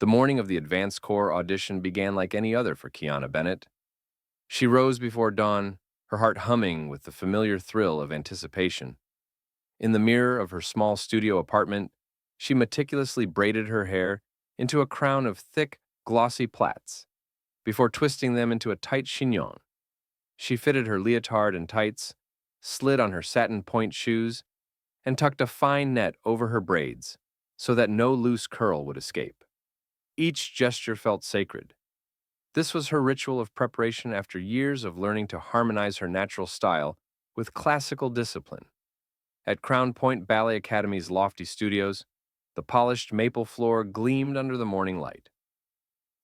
The morning of the advanced corps audition began like any other for Kiana Bennett. She rose before dawn, her heart humming with the familiar thrill of anticipation. In the mirror of her small studio apartment, she meticulously braided her hair into a crown of thick, glossy plaits, before twisting them into a tight chignon. She fitted her leotard and tights, slid on her satin point shoes, and tucked a fine net over her braids so that no loose curl would escape. Each gesture felt sacred. This was her ritual of preparation after years of learning to harmonize her natural style with classical discipline. At Crown Point Ballet Academy's lofty studios, the polished maple floor gleamed under the morning light.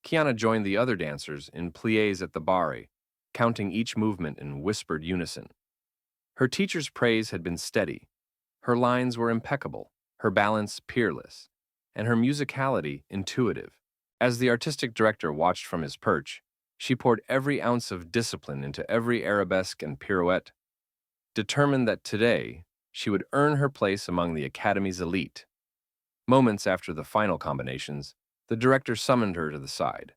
Kiana joined the other dancers in pliés at the barre, counting each movement in whispered unison. Her teacher's praise had been steady. Her lines were impeccable, her balance peerless, and her musicality intuitive. As the artistic director watched from his perch, she poured every ounce of discipline into every arabesque and pirouette, determined that today she would earn her place among the Academy's elite. Moments after the final combinations, the director summoned her to the side.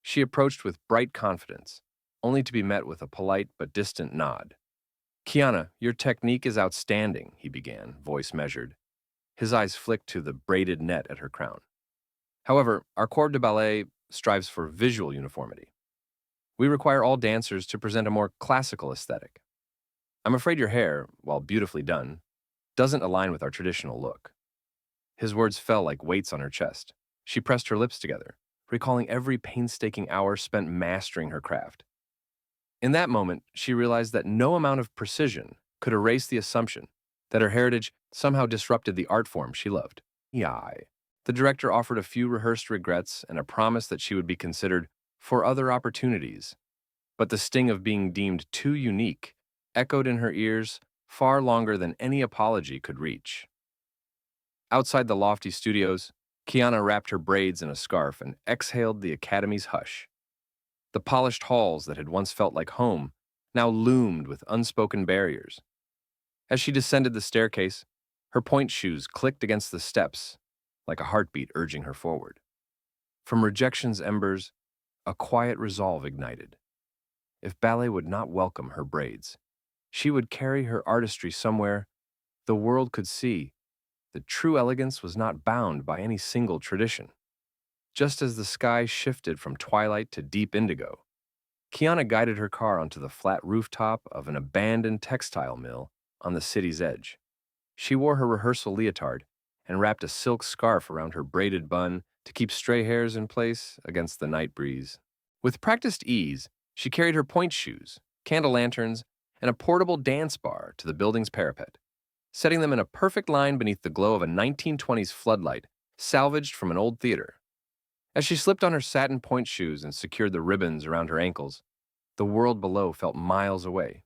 She approached with bright confidence, only to be met with a polite but distant nod. "Kiana, your technique is outstanding," he began, voice measured. His eyes flicked to the braided net at her crown. "However, our corps de ballet strives for visual uniformity. We require all dancers to present a more classical aesthetic. I'm afraid your hair, while beautifully done, doesn't align with our traditional look." His words fell like weights on her chest. She pressed her lips together, recalling every painstaking hour spent mastering her craft. In that moment, she realized that no amount of precision could erase the assumption that her heritage somehow disrupted the art form she loved. Yai. The director offered a few rehearsed regrets and a promise that she would be considered for other opportunities. But the sting of being deemed too unique echoed in her ears far longer than any apology could reach. Outside the lofty studios, Kiana wrapped her braids in a scarf and exhaled the Academy's hush. The polished halls that had once felt like home now loomed with unspoken barriers. As she descended the staircase, her point shoes clicked against the steps like a heartbeat urging her forward. From rejection's embers, a quiet resolve ignited. If ballet would not welcome her braids, she would carry her artistry somewhere the world could see that true elegance was not bound by any single tradition. Just as the sky shifted from twilight to deep indigo, Kiana guided her car onto the flat rooftop of an abandoned textile mill on the city's edge. She wore her rehearsal leotard and wrapped a silk scarf around her braided bun to keep stray hairs in place against the night breeze. With practiced ease, she carried her point shoes, candle lanterns, and a portable dance bar to the building's parapet, setting them in a perfect line beneath the glow of a 1920s floodlight salvaged from an old theater. As she slipped on her satin point shoes and secured the ribbons around her ankles, the world below felt miles away.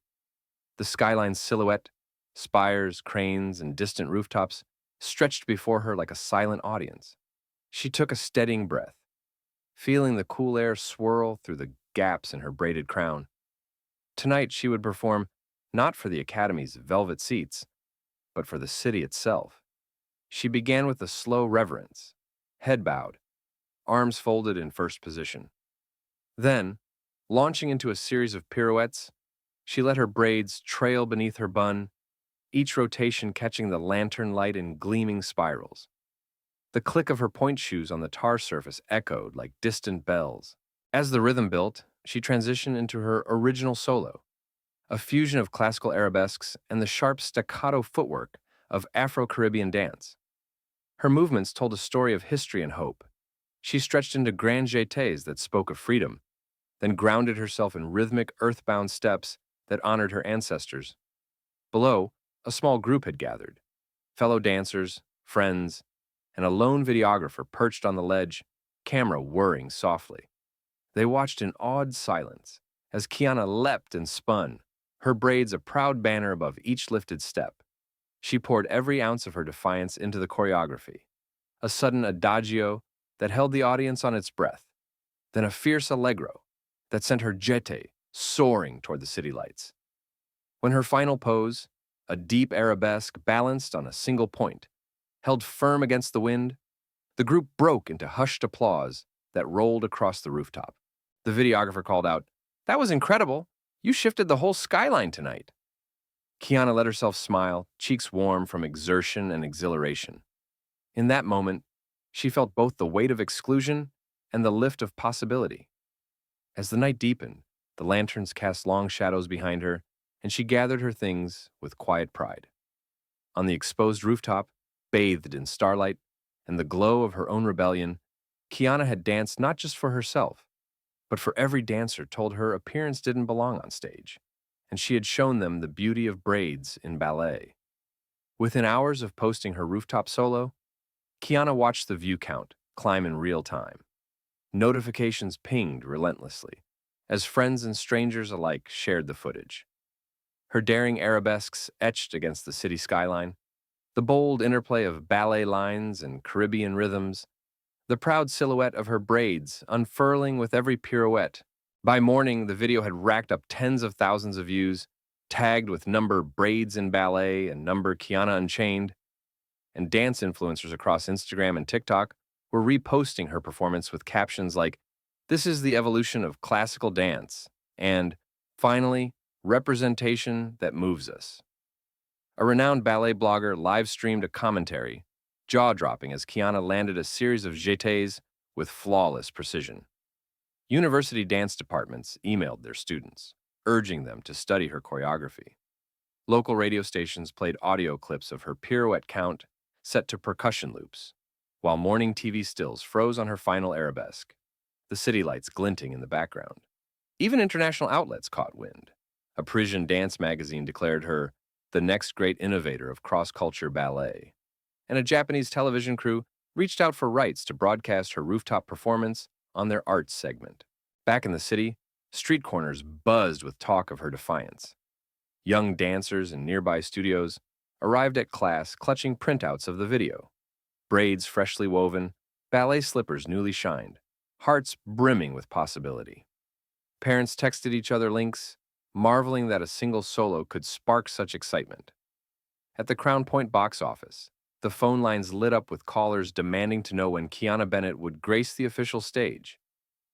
The skyline's silhouette, spires, cranes, and distant rooftops stretched before her like a silent audience. She took a steadying breath, feeling the cool air swirl through the gaps in her braided crown. Tonight she would perform not for the Academy's velvet seats, but for the city itself. She began with a slow reverence, head bowed, arms folded in first position. Then, launching into a series of pirouettes, she let her braids trail beneath her bun, each rotation catching the lantern light in gleaming spirals. The click of her point shoes on the tar surface echoed like distant bells. As the rhythm built, she transitioned into her original solo, a fusion of classical arabesques and the sharp staccato footwork of Afro-Caribbean dance. Her movements told a story of history and hope. She stretched into grand jetés that spoke of freedom, then grounded herself in rhythmic, earthbound steps that honored her ancestors. Below, a small group had gathered, fellow dancers, friends, and a lone videographer perched on the ledge, camera whirring softly. They watched in awed silence as Kiana leapt and spun, her braids a proud banner above each lifted step. She poured every ounce of her defiance into the choreography, a sudden adagio that held the audience on its breath, then a fierce allegro that sent her jeté soaring toward the city lights. When her final pose, a deep arabesque balanced on a single point, held firm against the wind, The group broke into hushed applause that rolled across the rooftop. The videographer called out, "That was incredible! You shifted the whole skyline tonight." Kiana let herself smile, cheeks warm from exertion and exhilaration. In that moment, she felt both the weight of exclusion and the lift of possibility. As the night deepened, the lanterns cast long shadows behind her, and she gathered her things with quiet pride. On the exposed rooftop, bathed in starlight and the glow of her own rebellion, Kiana had danced not just for herself, but for every dancer told her appearance didn't belong on stage, and she had shown them the beauty of braids in ballet. Within hours of posting her rooftop solo, Kiana watched the view count climb in real time. Notifications pinged relentlessly, as friends and strangers alike shared the footage. Her daring arabesques etched against the city skyline, the bold interplay of ballet lines and Caribbean rhythms, the proud silhouette of her braids unfurling with every pirouette. By morning, the video had racked up tens of thousands of views, tagged with number Braids in Ballet and number Kiana Unchained, and dance influencers across Instagram and TikTok were reposting her performance with captions like, "This is the evolution of classical dance," and, finally, "Representation that moves us." A renowned ballet blogger live-streamed a commentary, jaw-dropping as Kiana landed a series of jetés with flawless precision. University dance departments emailed their students, urging them to study her choreography. Local radio stations played audio clips of her pirouette count set to percussion loops, while morning TV stills froze on her final arabesque, the city lights glinting in the background. Even international outlets caught wind. A Parisian dance magazine declared her the next great innovator of cross-culture ballet, and a Japanese television crew reached out for rights to broadcast her rooftop performance on their arts segment. Back in the city, street corners buzzed with talk of her defiance. Young dancers in nearby studios arrived at class clutching printouts of the video. Braids freshly woven, ballet slippers newly shined, hearts brimming with possibility. Parents texted each other links, marveling that a single solo could spark such excitement. At the Crown Point box office, the phone lines lit up with callers demanding to know when Kiana Bennett would grace the official stage.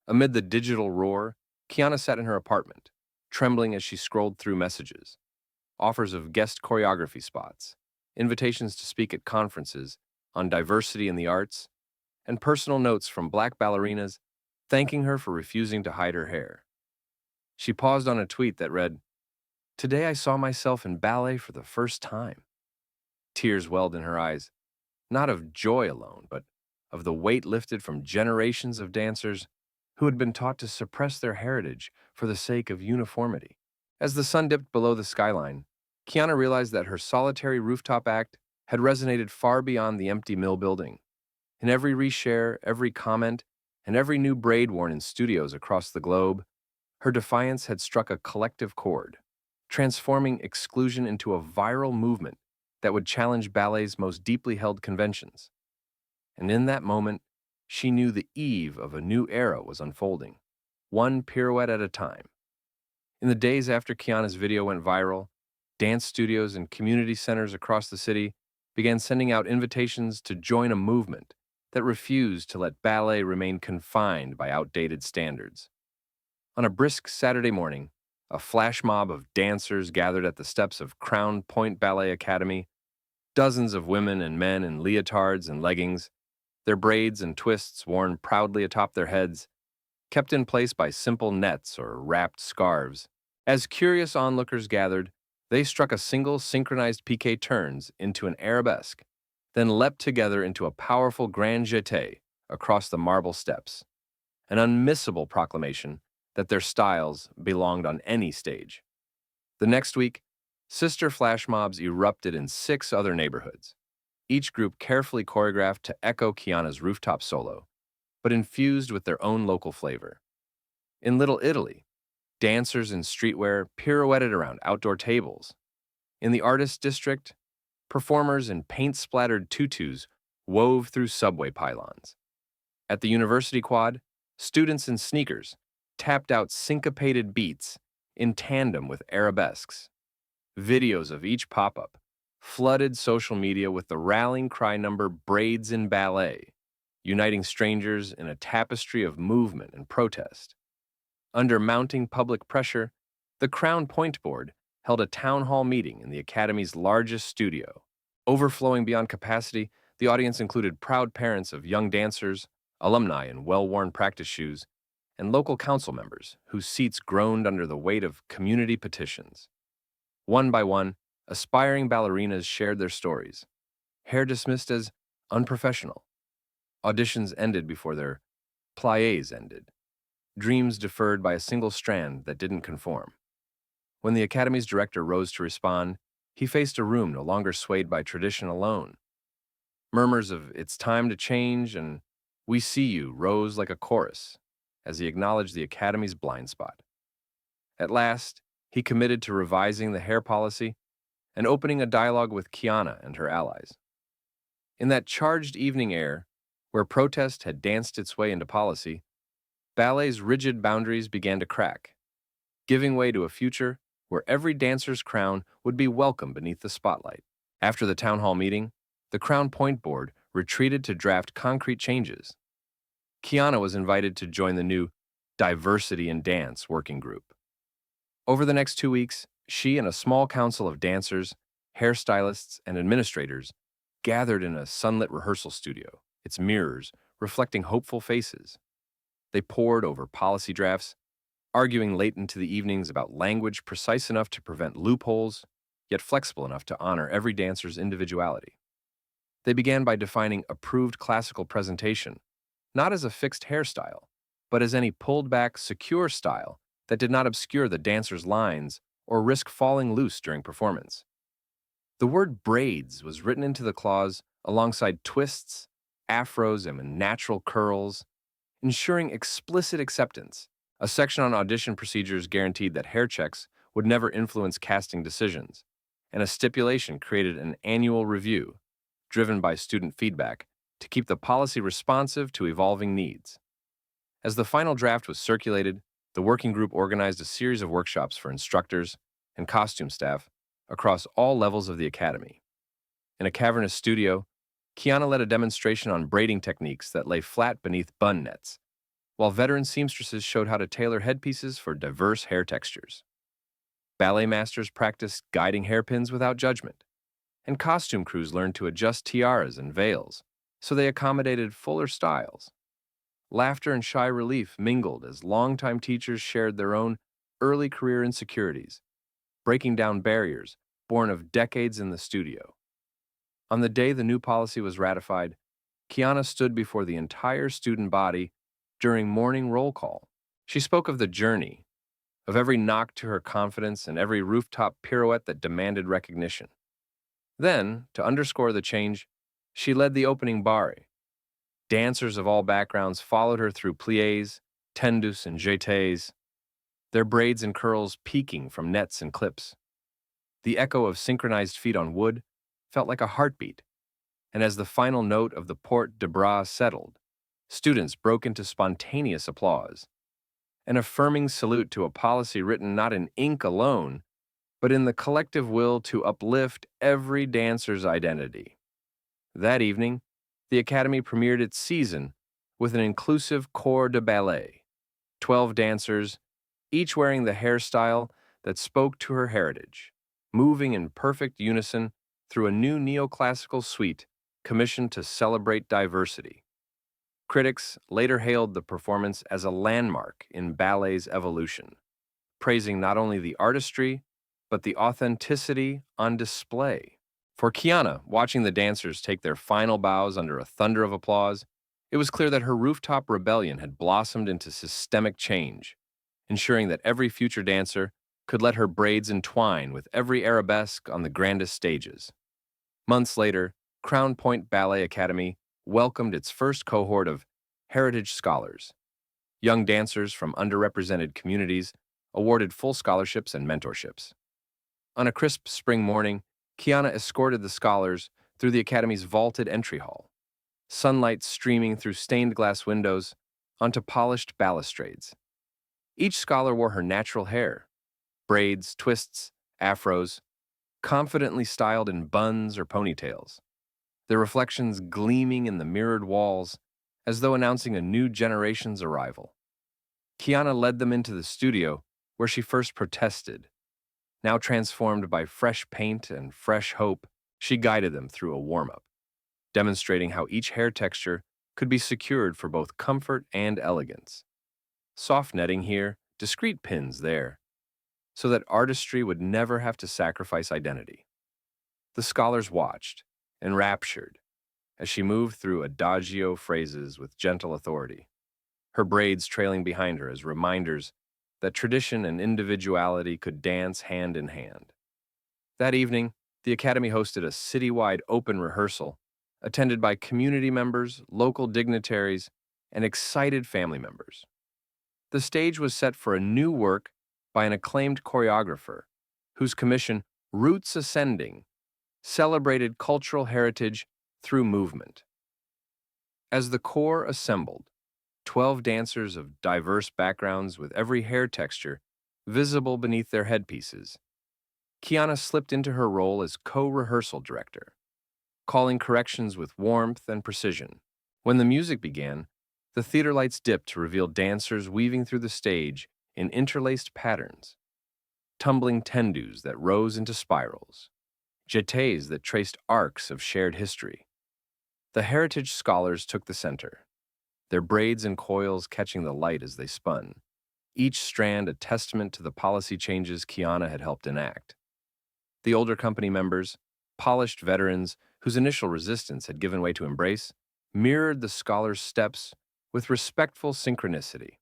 Amid the digital roar, Kiana sat in her apartment, trembling as she scrolled through messages. Offers of guest choreography spots, invitations to speak at conferences on diversity in the arts, and personal notes from Black ballerinas thanking her for refusing to hide her hair. She paused on a tweet that read, "Today I saw myself in ballet for the first time." Tears welled in her eyes, not of joy alone, but of the weight lifted from generations of dancers who had been taught to suppress their heritage for the sake of uniformity. As the sun dipped below the skyline, Kiana realized that her solitary rooftop act had resonated far beyond the empty mill building. In every reshare, every comment, and every new braid worn in studios across the globe, her defiance had struck a collective chord, transforming exclusion into a viral movement that would challenge ballet's most deeply held conventions. And in that moment, she knew the eve of a new era was unfolding, one pirouette at a time. In the days after Kiana's video went viral, dance studios and community centers across the city began sending out invitations to join a movement that refused to let ballet remain confined by outdated standards. On a brisk Saturday morning, a flash mob of dancers gathered at the steps of Crown Point Ballet Academy, dozens of women and men in leotards and leggings, their braids and twists worn proudly atop their heads, kept in place by simple nets or wrapped scarves. As curious onlookers gathered, they struck a single synchronized piqué turns into an arabesque, then leapt together into a powerful grand jeté across the marble steps, an unmissable proclamation that their styles belonged on any stage. The next week, sister flash mobs erupted in 6 other neighborhoods, each group carefully choreographed to echo Kiana's rooftop solo, but infused with their own local flavor. In Little Italy, dancers in streetwear pirouetted around outdoor tables. In the artist district, performers in paint-splattered tutus wove through subway pylons. At the university quad, students in sneakers tapped out syncopated beats in tandem with arabesques. Videos of each pop-up flooded social media with the rallying cry number Braids in Ballet, uniting strangers in a tapestry of movement and protest. Under mounting public pressure, the Crown Point Board held a town hall meeting in the Academy's largest studio. Overflowing beyond capacity, the audience included proud parents of young dancers, alumni in well-worn practice shoes, and local council members whose seats groaned under the weight of community petitions. One by one, aspiring ballerinas shared their stories, hair dismissed as unprofessional. Auditions ended before their pliés ended, dreams deferred by a single strand that didn't conform. When the Academy's director rose to respond, he faced a room no longer swayed by tradition alone. Murmurs of "it's time to change" and "we see you" rose like a chorus as he acknowledged the Academy's blind spot. At last, he committed to revising the hair policy and opening a dialogue with Kiana and her allies. In that charged evening air, where protest had danced its way into policy, ballet's rigid boundaries began to crack, giving way to a future where every dancer's crown would be welcome beneath the spotlight. After the town hall meeting, the Crown Point Board retreated to draft concrete changes. Kiana was invited to join the new Diversity in Dance working group. Over the next 2 weeks, she and a small council of dancers, hairstylists, and administrators gathered in a sunlit rehearsal studio, its mirrors reflecting hopeful faces. They pored over policy drafts, arguing late into the evenings about language precise enough to prevent loopholes, yet flexible enough to honor every dancer's individuality. They began by defining approved classical presentation, not as a fixed hairstyle, but as any pulled-back, secure style that did not obscure the dancer's lines or risk falling loose during performance. The word braids was written into the clause alongside twists, afros, and natural curls, ensuring explicit acceptance. A section on audition procedures guaranteed that hair checks would never influence casting decisions, and a stipulation created an annual review, driven by student feedback, to keep the policy responsive to evolving needs. As the final draft was circulated, the working group organized a series of workshops for instructors and costume staff across all levels of the academy. In a cavernous studio, Kiana led a demonstration on braiding techniques that lay flat beneath bun nets, while veteran seamstresses showed how to tailor headpieces for diverse hair textures. Ballet masters practiced guiding hairpins without judgment, and costume crews learned to adjust tiaras and veils so they accommodated fuller styles. Laughter and shy relief mingled as longtime teachers shared their own early career insecurities, breaking down barriers born of decades in the studio. On the day the new policy was ratified, Kiana stood before the entire student body during morning roll call. She spoke of the journey, of every knock to her confidence and every rooftop pirouette that demanded recognition. Then, to underscore the change, she led the opening barre. Dancers of all backgrounds followed her through pliés, tendus, and jetés, their braids and curls peeking from nets and clips. The echo of synchronized feet on wood felt like a heartbeat, and as the final note of the port de bras settled, students broke into spontaneous applause, an affirming salute to a policy written not in ink alone, but in the collective will to uplift every dancer's identity. That evening, the Academy premiered its season with an inclusive corps de ballet, 12 dancers, each wearing the hairstyle that spoke to her heritage, moving in perfect unison through a new neoclassical suite commissioned to celebrate diversity. Critics later hailed the performance as a landmark in ballet's evolution, praising not only the artistry, but the authenticity on display. For Kiana, watching the dancers take their final bows under a thunder of applause, it was clear that her rooftop rebellion had blossomed into systemic change, ensuring that every future dancer could let her braids entwine with every arabesque on the grandest stages. Months later, Crown Point Ballet Academy welcomed its first cohort of heritage scholars. Young dancers from underrepresented communities awarded full scholarships and mentorships. On a crisp spring morning, Kiana escorted the scholars through the Academy's vaulted entry hall, sunlight streaming through stained glass windows onto polished balustrades. Each scholar wore her natural hair, braids, twists, afros, confidently styled in buns or ponytails, their reflections gleaming in the mirrored walls as though announcing a new generation's arrival. Kiana led them into the studio where she first protested. Now transformed by fresh paint and fresh hope, she guided them through a warm-up, demonstrating how each hair texture could be secured for both comfort and elegance. Soft netting here, discreet pins there, so that artistry would never have to sacrifice identity. The scholars watched, enraptured, as she moved through adagio phrases with gentle authority, her braids trailing behind her as reminders that tradition and individuality could dance hand in hand. That evening, the Academy hosted a citywide open rehearsal, attended by community members, local dignitaries, and excited family members. The stage was set for a new work by an acclaimed choreographer, whose commission, Roots Ascending, celebrated cultural heritage through movement. As the corps assembled, 12 dancers of diverse backgrounds with every hair texture visible beneath their headpieces, Kiana slipped into her role as co-rehearsal director, calling corrections with warmth and precision. When the music began, the theater lights dipped to reveal dancers weaving through the stage in interlaced patterns, tumbling tendus that rose into spirals, jetés that traced arcs of shared history. The heritage scholars took the center, their braids and coils catching the light as they spun, each strand a testament to the policy changes Kiana had helped enact. The older company members, polished veterans whose initial resistance had given way to embrace, mirrored the scholars' steps with respectful synchronicity.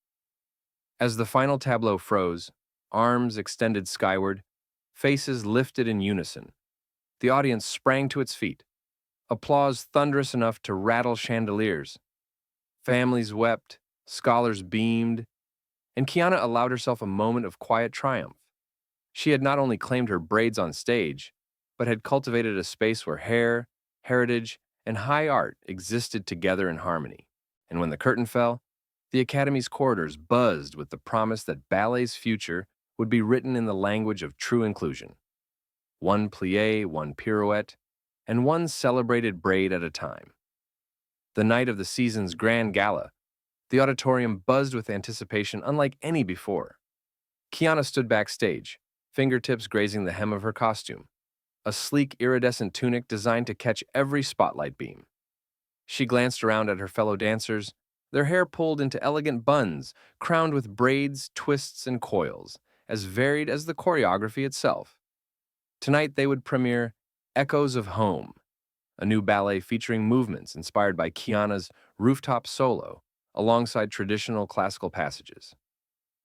As the final tableau froze, arms extended skyward, faces lifted in unison, the audience sprang to its feet, applause thunderous enough to rattle chandeliers. Families wept, scholars beamed, and Kiana allowed herself a moment of quiet triumph. She had not only claimed her braids on stage, but had cultivated a space where hair, heritage, and high art existed together in harmony. And when the curtain fell, the Academy's corridors buzzed with the promise that ballet's future would be written in the language of true inclusion. One plie, one pirouette, and one celebrated braid at a time. The night of the season's grand gala, the auditorium buzzed with anticipation unlike any before. Kiana stood backstage, fingertips grazing the hem of her costume, a sleek iridescent tunic designed to catch every spotlight beam. She glanced around at her fellow dancers, their hair pulled into elegant buns, crowned with braids, twists, and coils, as varied as the choreography itself. Tonight they would premiere Echoes of Home, a new ballet featuring movements inspired by Kiana's Rooftop solo, alongside traditional classical passages.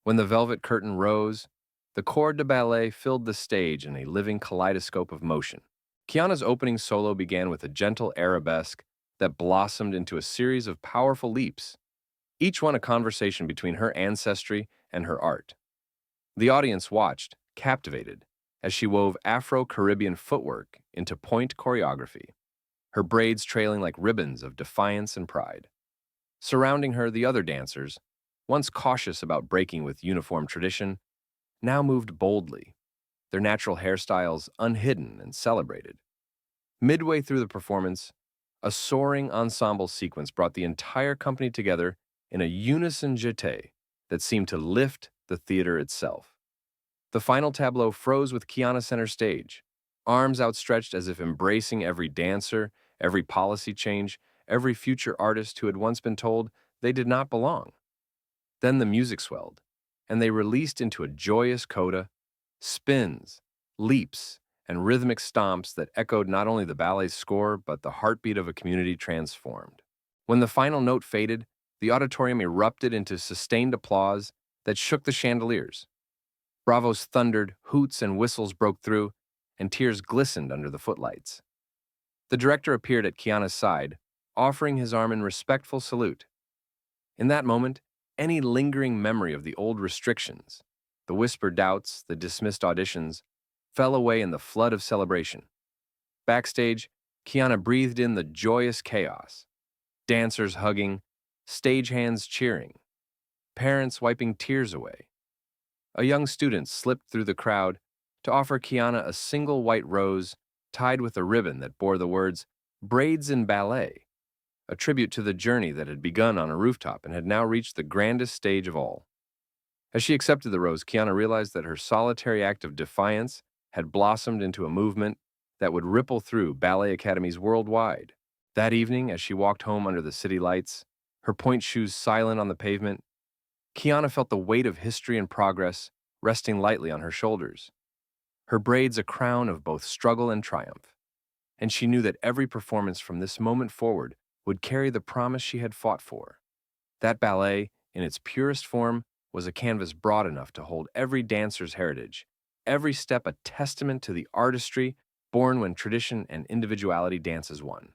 When the velvet curtain rose, the corps de ballet filled the stage in a living kaleidoscope of motion. Kiana's opening solo began with a gentle arabesque that blossomed into a series of powerful leaps, each one a conversation between her ancestry and her art. The audience watched, captivated, as she wove Afro-Caribbean footwork into point choreography, her braids trailing like ribbons of defiance and pride. Surrounding her, the other dancers, once cautious about breaking with uniform tradition, now moved boldly, their natural hairstyles unhidden and celebrated. Midway through the performance, a soaring ensemble sequence brought the entire company together in a unison jeté that seemed to lift the theater itself. The final tableau froze with Kiana center stage, arms outstretched as if embracing every dancer, every policy change, every future artist who had once been told they did not belong. Then the music swelled, and they released into a joyous coda, spins, leaps, and rhythmic stomps that echoed not only the ballet's score, but the heartbeat of a community transformed. When the final note faded, the auditorium erupted into sustained applause that shook the chandeliers. Bravos thundered, hoots and whistles broke through, and tears glistened under the footlights. The director appeared at Kiana's side, offering his arm in respectful salute. In that moment, any lingering memory of the old restrictions, the whispered doubts, the dismissed auditions, fell away in the flood of celebration. Backstage, Kiana breathed in the joyous chaos. Dancers hugging, stagehands cheering, parents wiping tears away. A young student slipped through the crowd to offer Kiana a single white rose tied with a ribbon that bore the words, "Braids in Ballet," a tribute to the journey that had begun on a rooftop and had now reached the grandest stage of all. As she accepted the rose, Kiana realized that her solitary act of defiance had blossomed into a movement that would ripple through ballet academies worldwide. That evening, as she walked home under the city lights, her pointe shoes silent on the pavement, Kiana felt the weight of history and progress resting lightly on her shoulders, her braids a crown of both struggle and triumph. And she knew that every performance from this moment forward would carry the promise she had fought for. That ballet, in its purest form, was a canvas broad enough to hold every dancer's heritage, every step a testament to the artistry born when tradition and individuality dance as one.